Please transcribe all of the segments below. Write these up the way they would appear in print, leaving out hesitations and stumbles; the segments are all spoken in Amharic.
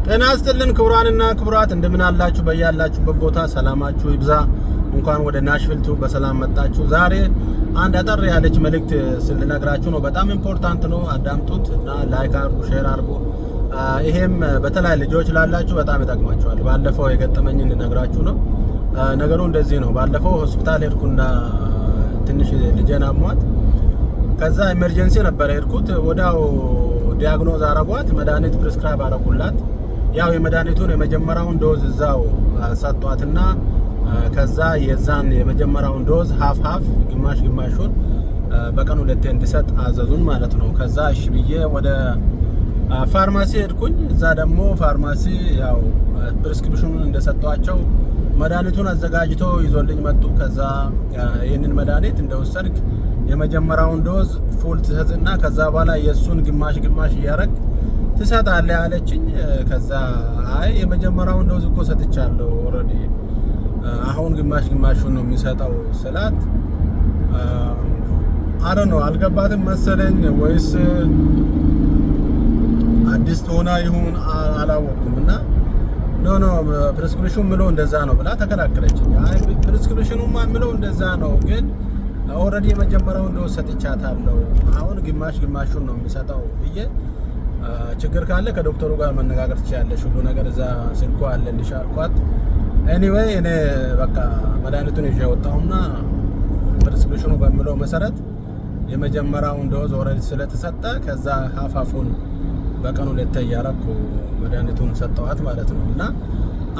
ጤና ይስጥልን ክቡራንና ክቡራት እንደምን አላችሁ? በያላችሁበት ቦታ ሰላማችሁ ይብዛ። እንኳን ወደ ናሽቪል ቱ በሰላም መጣችሁ። ዛሬ አንድ አጠር ያለች መልእክት ልነግራችሁ ነው። በጣም ኢምፖርታንት ነው። አዳምጡት እና ላይክ አድርጉ፣ ሼር አድርጉ። ይሄም በተለይ ልጆች ላላችሁ በጣም ይጠቅማችኋል። ባለፈው የገጠመኝን ልነግራችሁ ነው። ነገሩ እንደዚህ ነው። ባለፈው ሆስፒታል ሄድኩና ትንሽ ልጄን አሟት። ከዛ ኢመርጀንሲ ነበር ሄድኩት። ወዲያው ዲያግኖዝ አረጓት፣ መድኃኒት ፕሪስክራይብ አረጉላት። ያው የመድኃኒቱን የመጀመሪያውን ዶዝ እዛው ሰጧትና ከዛ የዛን የመጀመሪያውን ዶዝ ሀፍ ግማሹን በቀን ሁለቴ እንዲሰጥ አዘዙን ማለት ነው። ከዛ እሺ ብዬ ወደ ፋርማሲ ሄድኩኝ። እዛ ደግሞ ፋርማሲ ያው ፕሪስክሪፕሽኑን እንደሰጧቸው መድኃኒቱን አዘጋጅቶ ይዞልኝ መጡ። ከዛ ይህንን መድኃኒት እንደወሰድክ የመጀመሪያውን ዶዝ ፉል ትሰጥና ከዛ በኋላ የሱን ግማሽ እያረግ ትሰጣለህ አለችኝ። ከዛ አይ የመጀመሪያውን ዶዝ እኮ ሰጥቻለሁ ኦልሬዲ፣ አሁን ግማሹን ነው የሚሰጠው ስላት አረ ነው አልገባትም መሰለኝ ወይስ አዲስ ሆና ይሁን አላወኩም። እና ኖ ፕሪስክሪፕሽን ምለው እንደዛ ነው ብላ ተከራከረችኝ። አይ ፕሪስክሪፕሽኑማ ምለው እንደዛ ነው፣ ግን ኦልሬዲ የመጀመሪያውን ዶዝ ሰጥቻታለሁ፣ አሁን ግማሹን ነው የሚሰጠው ብዬ ችግር ካለ ከዶክተሩ ጋር መነጋገር ትችላለሽ፣ ሁሉ ነገር እዛ ስልኩ አለልሽ አልኳት። ኤኒዌይ እኔ በቃ መድኃኒቱን ይዤ ወጣሁና ፕሪስክሪፕሽኑ በሚለው መሰረት የመጀመሪያውን ዶዝ ኦልሬዲ ስለተሰጠ ከዛ ሀፋፉን በቀን ሁለቴ እያረኩ መድኃኒቱን ሰጠዋት ማለት ነው። እና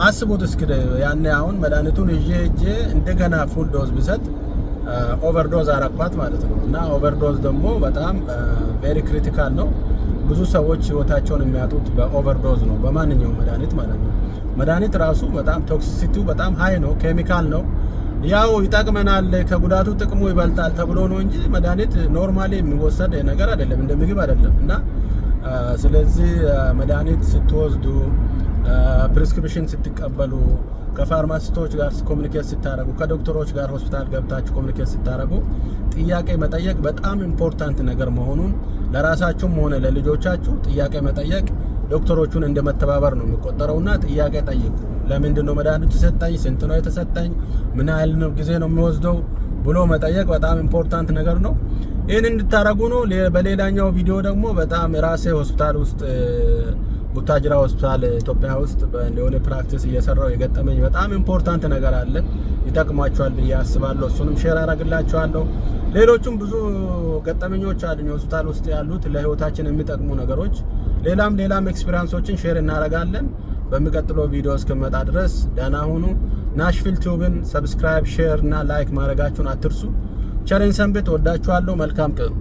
አስቡት እስኪ ያኔ አሁን መድኃኒቱን ይዤ እንደገና ፉል ዶዝ ብሰጥ ኦቨርዶዝ አረኳት ማለት ነው። እና ኦቨርዶዝ ደግሞ በጣም ቬሪ ክሪቲካል ነው። ብዙ ሰዎች ህይወታቸውን የሚያጡት በኦቨርዶዝ ነው፣ በማንኛውም መድኃኒት ማለት ነው። መድኃኒት ራሱ በጣም ቶክሲሲቲው በጣም ሃይ ነው፣ ኬሚካል ነው። ያው ይጠቅመናል ከጉዳቱ ጥቅሙ ይበልጣል ተብሎ ነው እንጂ መድኃኒት ኖርማሊ የሚወሰድ ነገር አይደለም፣ እንደ ምግብ አይደለም። እና ስለዚህ መድኃኒት ስትወስዱ ፕሪስክሪፕሽን ስትቀበሉ ከፋርማሲስቶች ጋር ኮሚኒኬት ስታረጉ ከዶክተሮች ጋር ሆስፒታል ገብታችሁ ኮሚኒኬት ስታረጉ ጥያቄ መጠየቅ በጣም ኢምፖርታንት ነገር መሆኑን ለራሳችሁም ሆነ ለልጆቻችሁ ጥያቄ መጠየቅ ዶክተሮቹን እንደመተባበር ነው የሚቆጠረውና ጥያቄ ጠይቁ። ለምንድን ነው መድኃኒቱ ተሰጠኝ? ስንት ነው የተሰጠኝ? ምን ያህል ጊዜ ነው የሚወስደው ብሎ መጠየቅ በጣም ኢምፖርታንት ነገር ነው። ይህን እንድታረጉ ነው። በሌላኛው ቪዲዮ ደግሞ በጣም ራሴ ሆስፒታል ውስጥ ቡታጅራ ሆስፒታል ኢትዮጵያ ውስጥ በኔኦኔ ፕራክቲስ እየሰራው የገጠመኝ በጣም ኢምፖርታንት ነገር አለ። ይጠቅማችኋል ብዬ አስባለሁ። እሱንም ሼር አደርግላችኋለሁ። ሌሎችም ብዙ ገጠመኞች አሉኝ ሆስፒታል ውስጥ ያሉት ለህይወታችን የሚጠቅሙ ነገሮች፣ ሌላም ኤክስፒሪያንሶችን ሼር እናደርጋለን። በሚቀጥለው ቪዲዮ እስከመጣ ድረስ ደህና ሁኑ። ናሽቪል ቲዩብን ሰብስክራይብ፣ ሼር እና ላይክ ማድረጋችሁን አትርሱ። ቸርን ሰንብት። ወዳችኋለሁ። መልካም ቀን